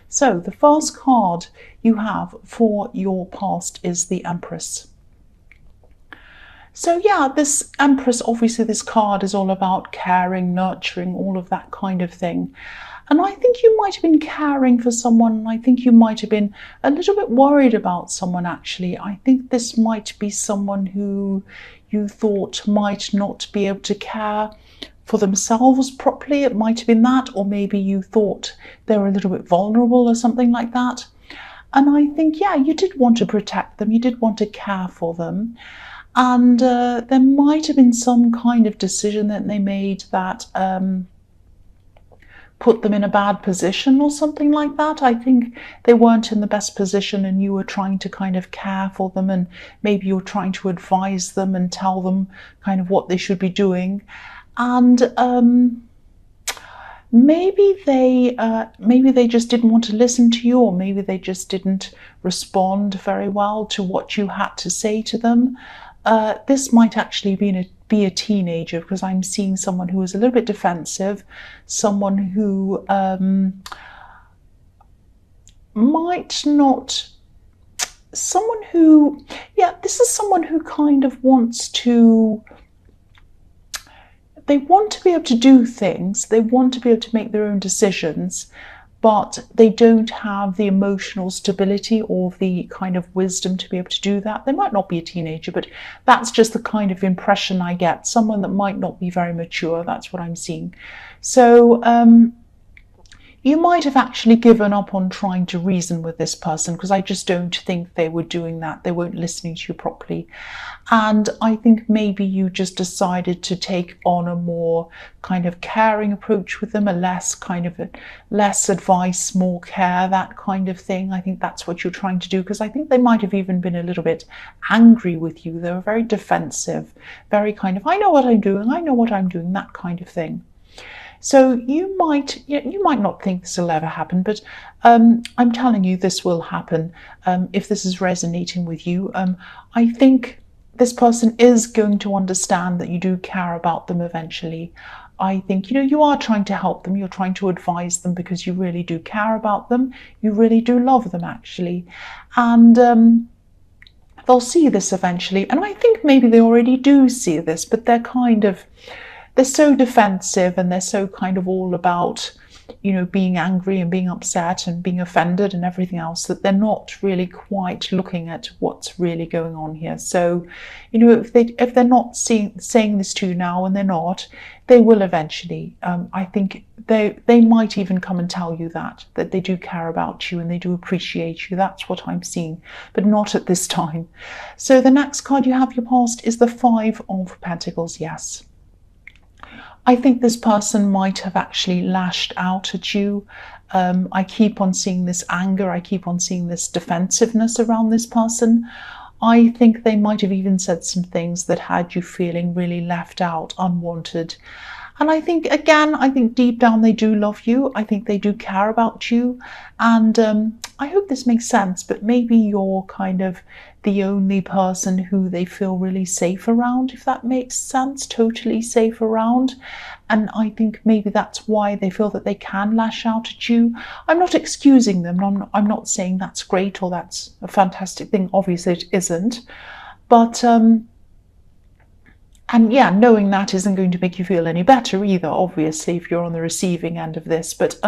So the first card you have for your past is the Empress. So yeah, this Empress, obviously this card is all about caring, nurturing, all of that kind of thing. And I think you might have been caring for someone. I think you might have been a little bit worried about someone, actually. I think this might be someone who you thought might not be able to care for themselves properly. It might have been that, or maybe you thought they were a little bit vulnerable or something like that. And I think, yeah, you did want to protect them. You did want to care for them. And there might have been some kind of decision that they made that put them in a bad position or something like that. I think they weren't in the best position and you were trying to kind of care for them, and maybe you were trying to advise them and tell them kind of what they should be doing. And maybe they just didn't want to listen to you, or maybe they just didn't respond very well to what you had to say to them. This might actually be a teenager, because I'm seeing someone who is a little bit defensive, someone who might not, someone who, yeah, this is someone who kind of wants to, they want to be able to do things, they want to be able to make their own decisions, but they don't have the emotional stability or the kind of wisdom to be able to do that. They might not be a teenager, but that's just the kind of impression I get. Someone that might not be very mature, that's what I'm seeing. So you might have actually given up on trying to reason with this person, because I just don't think they were doing that. They weren't listening to you properly. And I think maybe you just decided to take on a more kind of caring approach with them, a less advice, more care, that kind of thing. I think that's what you're trying to do, because I think they might have even been a little bit angry with you. They were very defensive, very kind of, I know what I'm doing, that kind of thing. So you might not think this will ever happen, but I'm telling you this will happen if this is resonating with you. I think this person is going to understand that you do care about them eventually. I think, you are trying to help them, you're trying to advise them because you really do care about them, you really do love them actually. And they'll see this eventually. And I think maybe they already do see this, but they're so defensive, and they're so kind of all about, being angry and being upset and being offended and everything else, that they're not really quite looking at what's really going on here. So, if they're not saying this to you now, and they're not, they will eventually. I think they might even come and tell you that they do care about you and they do appreciate you. That's what I'm seeing, but not at this time. So the next card you have, your past, is the Five of Pentacles. Yes. I think this person might have actually lashed out at you. I keep on seeing this anger. I keep on seeing this defensiveness around this person. I think they might have even said some things that had you feeling really left out, unwanted. And I think deep down they do love you. I think they do care about you. And I hope this makes sense, but maybe you're kind of the only person who they feel really safe around, if that makes sense, totally safe around. And I think maybe that's why they feel that they can lash out at you. I'm not excusing them. I'm not saying that's great or that's a fantastic thing. Obviously it isn't. But and yeah, knowing that isn't going to make you feel any better either, obviously, if you're on the receiving end of this. But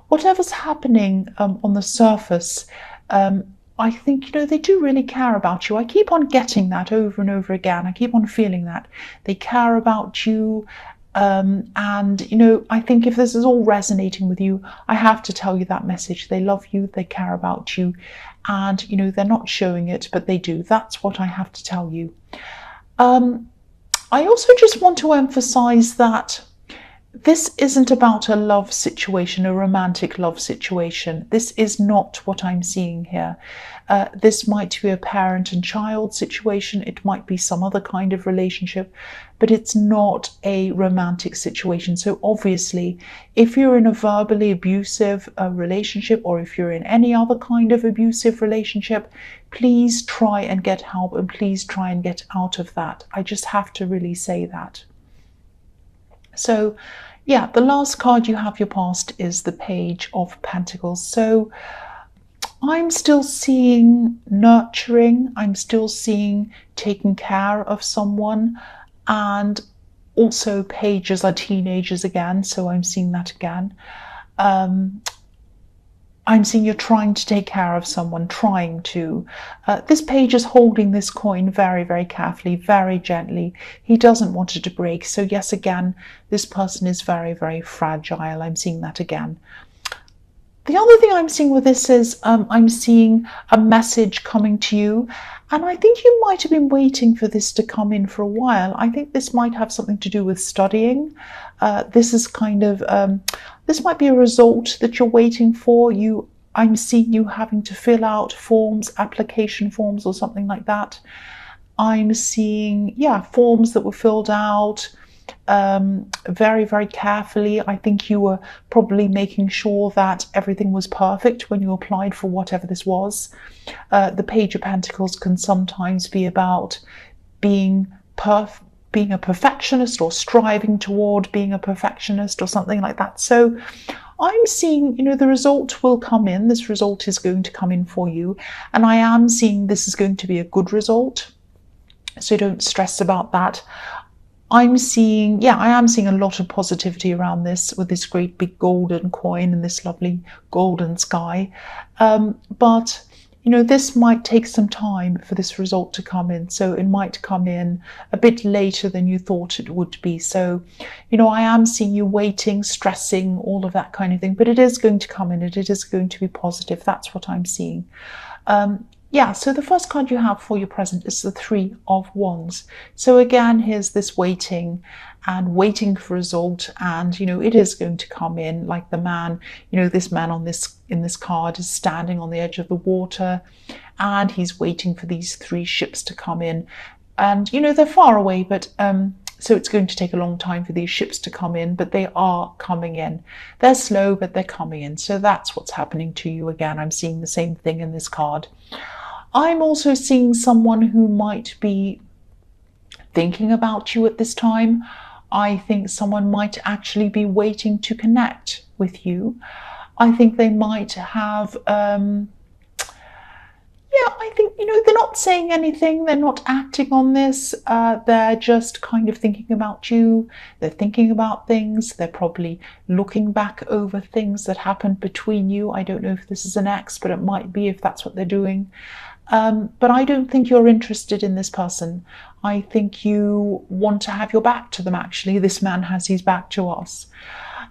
whatever's happening on the surface, I think, they do really care about you. I keep on getting that over and over again. I keep on feeling that. They care about you. And, I think if this is all resonating with you, I have to tell you that message. They love you. They care about you. And, they're not showing it, but they do. That's what I have to tell you. I also just want to emphasize that this isn't about a love situation, a romantic love situation. This is not what I'm seeing here. This might be a parent and child situation. It might be some other kind of relationship, but it's not a romantic situation. So obviously, if you're in a verbally abusive relationship, or if you're in any other kind of abusive relationship, please try and get help, and please try and get out of that. I just have to really say that. So, Yeah, the last card you have your past is the Page of Pentacles. So I'm still seeing nurturing, I'm still seeing taking care of someone, and also pages are teenagers again, so I'm seeing that again. I'm seeing you're trying to take care of someone, trying to. This page is holding this coin very, very carefully, very gently. He doesn't want it to break. So yes, again, this person is very, very fragile. I'm seeing that again. The other thing I'm seeing with this is I'm seeing a message coming to you, and I think you might have been waiting for this to come in for a while. I think this might have something to do with studying. This is kind of this might be a result that you're waiting for. I'm seeing you having to fill out forms, application forms, or something like that. I'm seeing, yeah, forms that were filled out very, very carefully. I think you were probably making sure that everything was perfect when you applied for whatever this was. The Page of Pentacles can sometimes be about being a perfectionist, or striving toward being a perfectionist, or something like that. So I'm seeing, the result will come in. This result is going to come in for you, and I am seeing this is going to be a good result. So don't stress about that. I am seeing a lot of positivity around this, with this great big golden coin and this lovely golden sky. But this might take some time for this result to come in. So it might come in a bit later than you thought it would be. So, I am seeing you waiting, stressing, all of that kind of thing. But it is going to come in, and it is going to be positive. That's what I'm seeing. So the first card you have for your present is the Three of Wands. So again, here's this waiting and waiting for result, and it is going to come in, like the man. This man in this card is standing on the edge of the water, and he's waiting for these three ships to come in, and they're far away, but so it's going to take a long time for these ships to come in, but they are coming in. They're slow, but they're coming in. So that's what's happening to you. Again, I'm seeing the same thing in this card. I'm also seeing someone who might be thinking about you at this time. I think someone might actually be waiting to connect with you. I think they might have, I think, they're not saying anything. They're not acting on this. They're just kind of thinking about you. They're thinking about things. They're probably looking back over things that happened between you. I don't know if this is an ex, but it might be, if that's what they're doing. But I don't think you're interested in this person. I think you want to have your back to them, actually. This man has his back to us.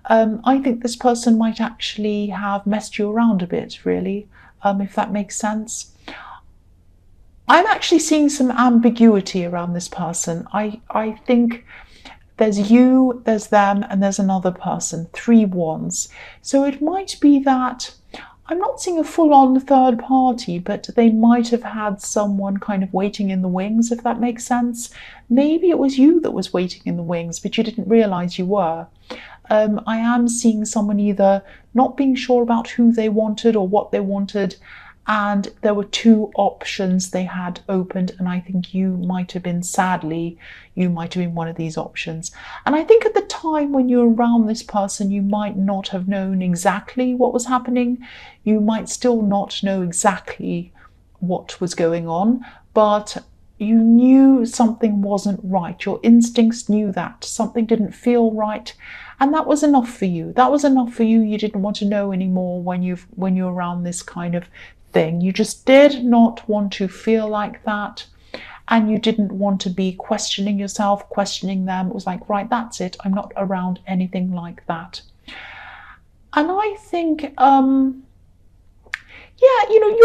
I think this person might actually have messed you around a bit, really, if that makes sense. I'm actually seeing some ambiguity around this person. I think there's you, there's them, and there's another person, Three Wands. So it might be that, I'm not seeing a full-on third party, but they might have had someone kind of waiting in the wings, if that makes sense. Maybe it was you that was waiting in the wings, but you didn't realize you were. I am seeing someone either not being sure about who they wanted or what they wanted, and there were two options they had opened, and I think you might have been, sadly, you might have been one of these options. And I think at the time when you're around this person, you might not have known exactly what was happening. You might still not know exactly what was going on, but you knew something wasn't right. Your instincts knew that something didn't feel right, and that was enough for you. That was enough for you. You didn't want to know anymore when you're around this kind of thing. You just did not want to feel like that, and you didn't want to be questioning yourself, questioning them. It was like, right, that's it. I'm not around anything like that. And I think,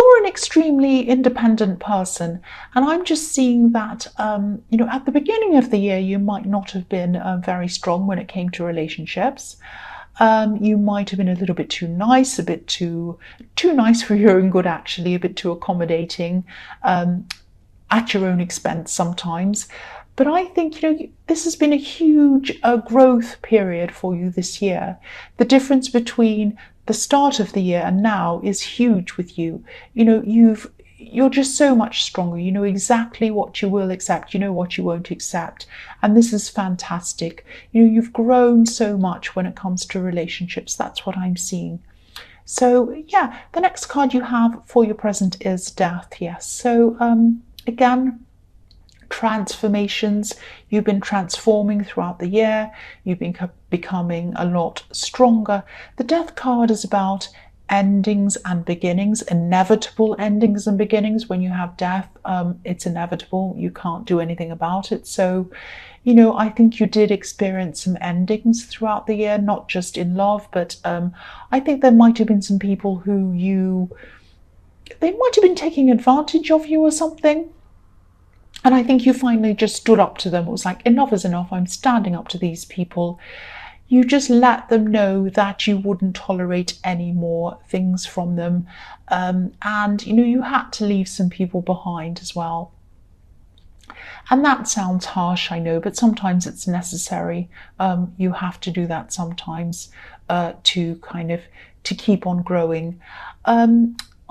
you're an extremely independent person, and I'm just seeing that, at the beginning of the year, you might not have been very strong when it came to relationships. You might have been a little bit too nice, a bit too nice for your own good, actually, a bit too accommodating, at your own expense sometimes. But I think, this has been a huge growth period for you this year. The difference between the start of the year and now is huge with you. You've you're just so much stronger. You know exactly what you will accept, you know what you won't accept, and this is fantastic. You know, you've grown so much when it comes to relationships. That's what I'm seeing. So yeah, the next card you have for your present is Death. Yes, so again, transformations. You've been transforming throughout the year. You've been becoming a lot stronger. The Death card is about endings and beginnings, inevitable endings and beginnings. When you have death, it's inevitable. You can't do anything about it. So, you know, I think you did experience some endings throughout the year, not just in love, but I think there might have been some people who they might have been taking advantage of you or something. And I think you finally just stood up to them. It was like, enough is enough. I'm standing up to these people. You just let them know that you wouldn't tolerate any more things from them. And, you know, you had to leave some people behind as well. And that sounds harsh, I know, but sometimes it's necessary. You have to do that sometimes to keep on growing.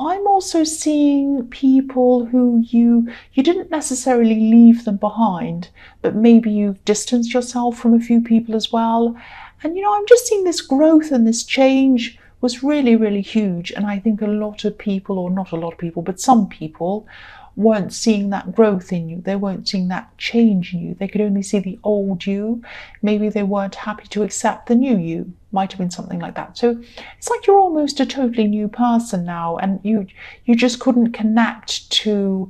I'm also seeing people who you didn't necessarily leave them behind, but maybe you've distanced yourself from a few people as well. And, you know, I'm just seeing this growth and this change was really, really huge. And I think a lot of people, or not a lot of people, but some people weren't seeing that growth in you. They weren't seeing that change in you. They could only see the old you. Maybe they weren't happy to accept the new you. Might have been something like that. So it's like you're almost a totally new person now, and you just couldn't connect to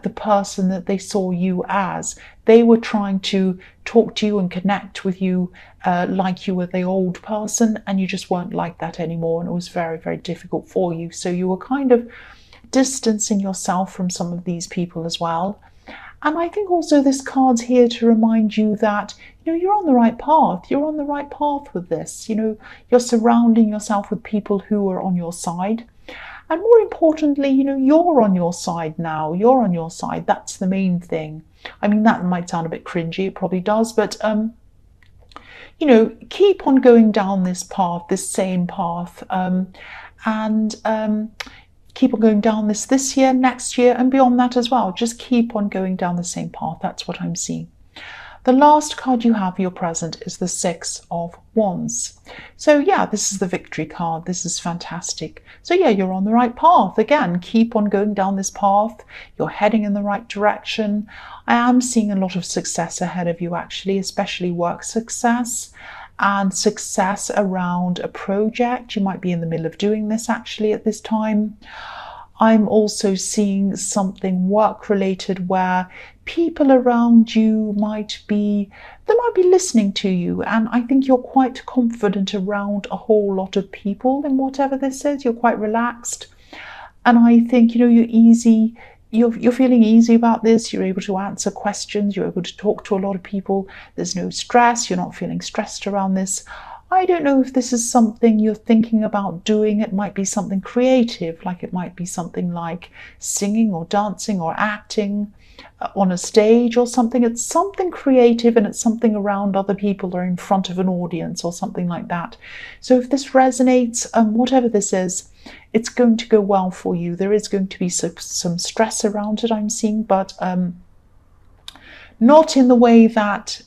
the person that they saw you as. They were trying to talk to you and connect with you like you were the old person, and you just weren't like that anymore, and it was very, very difficult for you. So you were kind of distancing yourself from some of these people as well. And I think also this card's here to remind you that, you know, you're on the right path. You're on the right path with this. You know, you're surrounding yourself with people who are on your side. And more importantly, you know, you're on your side now. You're on your side. That's the main thing. I mean, that might sound a bit cringy. It probably does. But, you know, keep on going down this path, this same path. Keep on going down this year, next year, and beyond that as well. Just keep on going down the same path. That's what I'm seeing. The last card you have, your present, is the Six of Wands. So yeah, this is the victory card. This is fantastic. So yeah, you're on the right path. Again, keep on going down this path. You're heading in the right direction. I am seeing a lot of success ahead of you, actually, especially work success and success around a project. You might be in the middle of doing this actually at this time. I'm also seeing something work related where people around you might be listening to you, and I think you're quite confident around a whole lot of people in whatever this is. You're quite relaxed, and I think, you know, you're easy. You're feeling easy about this. You're able to answer questions. You're able to talk to a lot of people. There's no stress. You're not feeling stressed around this. I don't know if this is something you're thinking about doing. It might be something creative, like it might be something like singing or dancing or acting on a stage or something. It's something creative, and it's something around other people or in front of an audience or something like that. So if this resonates, whatever this is, it's going to go well for you. There is going to be some stress around it, I'm seeing, but not in the way that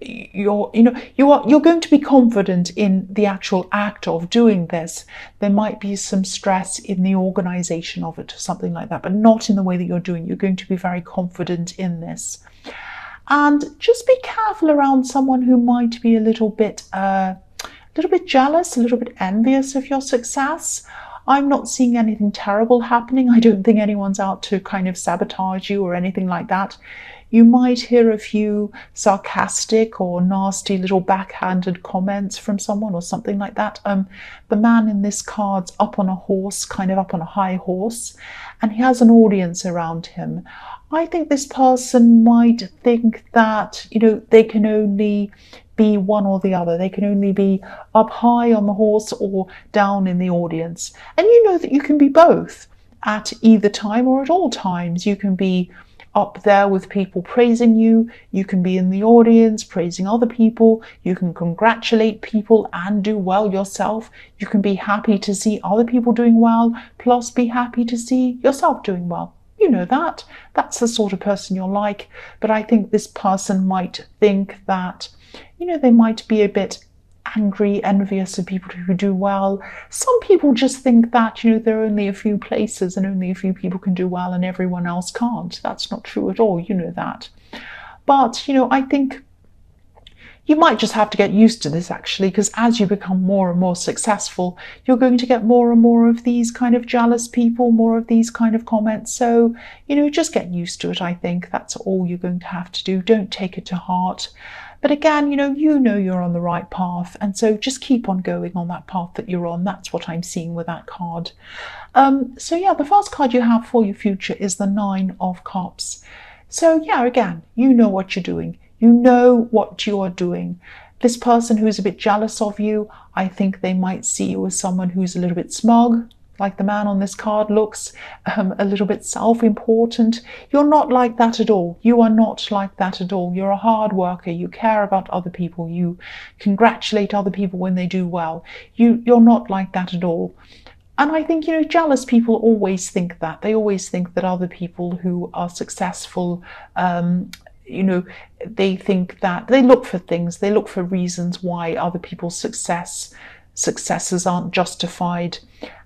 you're going to be confident in the actual act of doing this. There might be some stress in the organization of it or something like that, but not in the way that you're doing. You're going to be very confident in this. And just be careful around someone who might be a little bit jealous, a little bit envious of your success. I'm not seeing anything terrible happening. I don't think anyone's out to kind of sabotage you or anything like that. You might hear a few sarcastic or nasty little backhanded comments from someone or something like that. The man in this card's up on a horse, kind of up on a high horse, and he has an audience around him. I think this person might think that, you know, they can only be one or the other. They can only be up high on the horse or down in the audience. And you know that you can be both at either time or at all times. You can be up there with people praising you. You can be in the audience praising other people. You can congratulate people and do well yourself. You can be happy to see other people doing well, plus be happy to see yourself doing well. You know that. That's the sort of person you're like. But I think this person might think that, they might be a bit angry, envious of people who do well. Some people just think that, there are only a few places and only a few people can do well and everyone else can't. That's not true at all, you know that. But, I think you might just have to get used to this, actually, because as you become more and more successful, you're going to get more and more of these kind of jealous people, more of these kind of comments. So, just get used to it, I think. That's all you're going to have to do. Don't take it to heart. But again, you know you're on the right path. And so just keep on going on that path that you're on. That's what I'm seeing with that card. So yeah, the first card you have for your future is the 9 of Cups. So yeah, again, you know what you're doing. You know what you are doing. This person who's a bit jealous of you, I think they might see you as someone who's a little bit smug, like the man on this card looks, a little bit self-important. You're not like that at all. You are not like that at all. You're a hard worker. You care about other people. You congratulate other people when they do well. You're not like that at all. And I think, jealous people always think that. They always think that other people who are successful, they think that they look for things, they look for reasons why other people's successes aren't justified.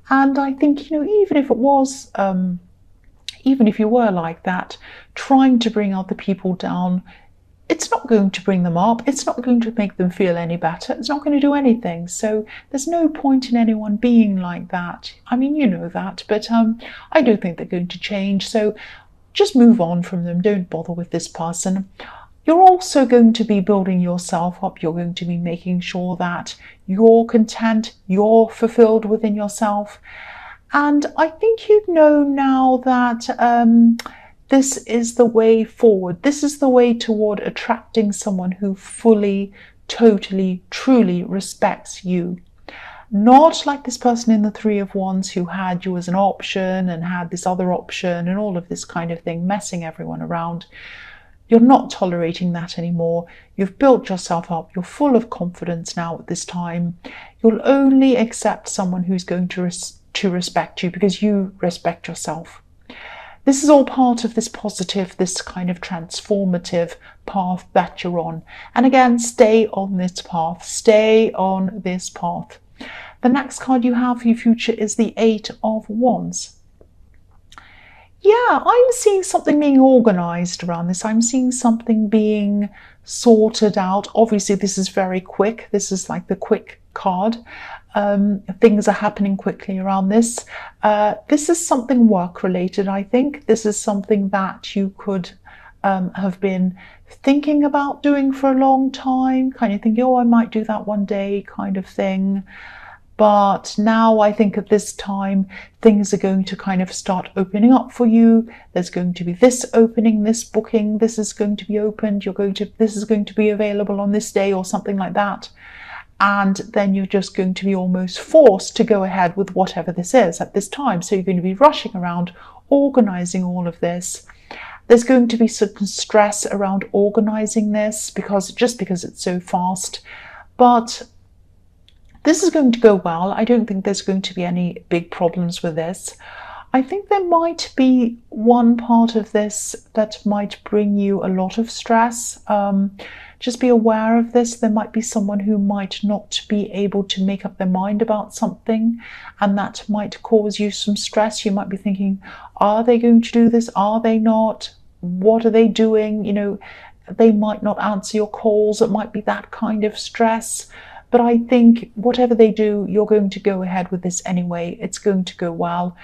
And I think, even if it was, even if you were like that, trying to bring other people down, it's not going to bring them up. It's not going to make them feel any better. It's not going to do anything. So there's no point in anyone being like that. I mean, you know that, but I don't think they're going to change. So just move on from them. Don't bother with this person. You're also going to be building yourself up. You're going to be making sure that you're content, you're fulfilled within yourself. And I think you know now that this is the way forward. This is the way toward attracting someone who fully, totally, truly respects you. Not like this person in the 3 of Wands who had you as an option and had this other option and all of this kind of thing, messing everyone around. You're not tolerating that anymore. You've built yourself up. You're full of confidence now at this time. You'll only accept someone who's going to respect you because you respect yourself. This is all part of this positive, this kind of transformative path that you're on. And again, stay on this path. Stay on this path. The next card you have for your future is the 8 of Wands. Yeah, I'm seeing something being organized around this. I'm seeing something being sorted out. Obviously, this is very quick. This is like the quick card. Things are happening quickly around this. This is something work-related, I think. This is something that you could have been thinking about doing for a long time, kind of thinking, oh, I might do that one day kind of thing. But now I think at this time, things are going to kind of start opening up for you. There's going to be this opening, this booking, this is going to be opened. This is going to be available on this day or something like that. And then you're just going to be almost forced to go ahead with whatever this is at this time. So you're going to be rushing around, organizing all of this. There's going to be certain stress around organizing this because it's so fast. But this is going to go well. I don't think there's going to be any big problems with this. I think there might be one part of this that might bring you a lot of stress. Just be aware of this. There might be someone who might not be able to make up their mind about something, and that might cause you some stress. You might be thinking, are they going to do this? Are they not? What are they doing? They might not answer your calls. It might be that kind of stress. But I think whatever they do, you're going to go ahead with this anyway. It's going to go well.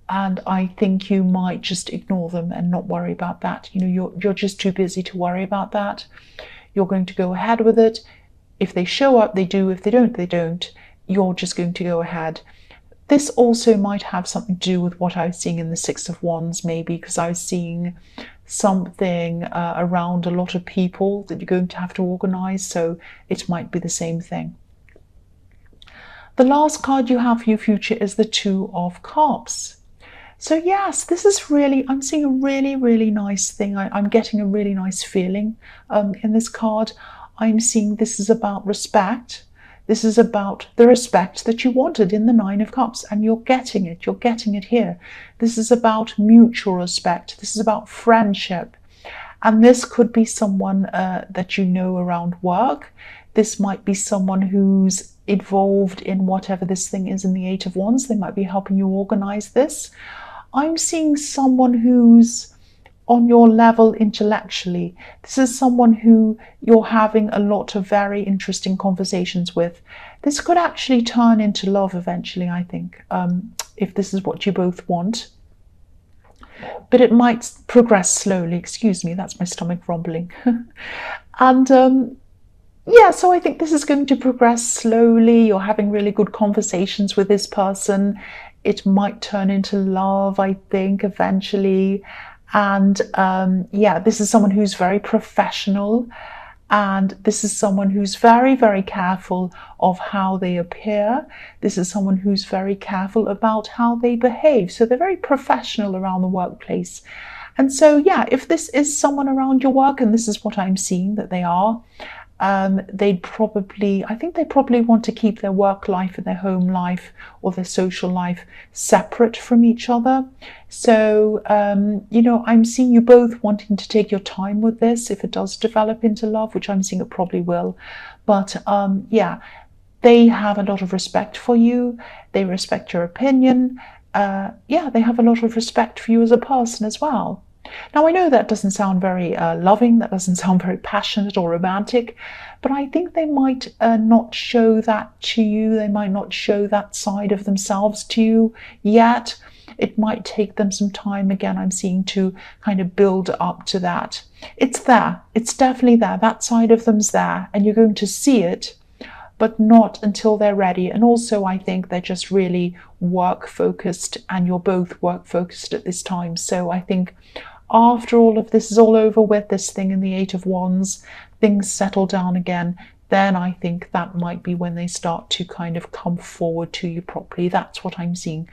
And I think you might just ignore them and not worry about that. You're just too busy to worry about that. You're going to go ahead with it. If they show up, they do. If they don't, they don't. You're just going to go ahead. This also might have something to do with what I was seeing in the 6 of Wands, maybe, because I was seeing something around a lot of people that you're going to have to organize, so it might be the same thing. The last card you have for your future is the 2 of Cups. So yes, this is really, I'm seeing a really, really nice thing. I'm getting a really nice feeling in this card. I'm seeing this is about respect. This is about the respect that you wanted in the Nine of Cups, and you're getting it. You're getting it here. This is about mutual respect. This is about friendship. And this could be someone that you know around work. This might be someone who's involved in whatever this thing is in the Eight of Wands. They might be helping you organize this. I'm seeing someone who's on your level intellectually. This is someone who you're having a lot of very interesting conversations with. This could actually turn into love eventually, I think, if this is what you both want. But it might progress slowly. Excuse me, that's my stomach rumbling. And yeah, so I think this is going to progress slowly. You're having really good conversations with this person. It might turn into love, I think, eventually. And yeah, this is someone who's very professional. And this is someone who's very, very careful of how they appear. This is someone who's very careful about how they behave. So they're very professional around the workplace. And so, yeah, if this is someone around your work, and this is what I'm seeing that they are, I think they probably want to keep their work life and their home life or their social life separate from each other. So, you know, I'm seeing you both wanting to take your time with this if it does develop into love, which I'm seeing it probably will. But yeah, they have a lot of respect for you. They respect your opinion. Yeah, they have a lot of respect for you as a person as well. Now, I know that doesn't sound very loving, that doesn't sound very passionate or romantic, but I think they might not show that to you. They might not show that side of themselves to you yet. It might take them some time, again, I'm seeing, to kind of build up to that. It's there. It's definitely there. That side of them's there, and you're going to see it, but not until they're ready. And also, I think they're just really work focused, and you're both work focused at this time. So I think after all of this is all over with, this thing in the Eight of Wands, things settle down again, then I think that might be when they start to kind of come forward to you properly. That's what I'm seeing.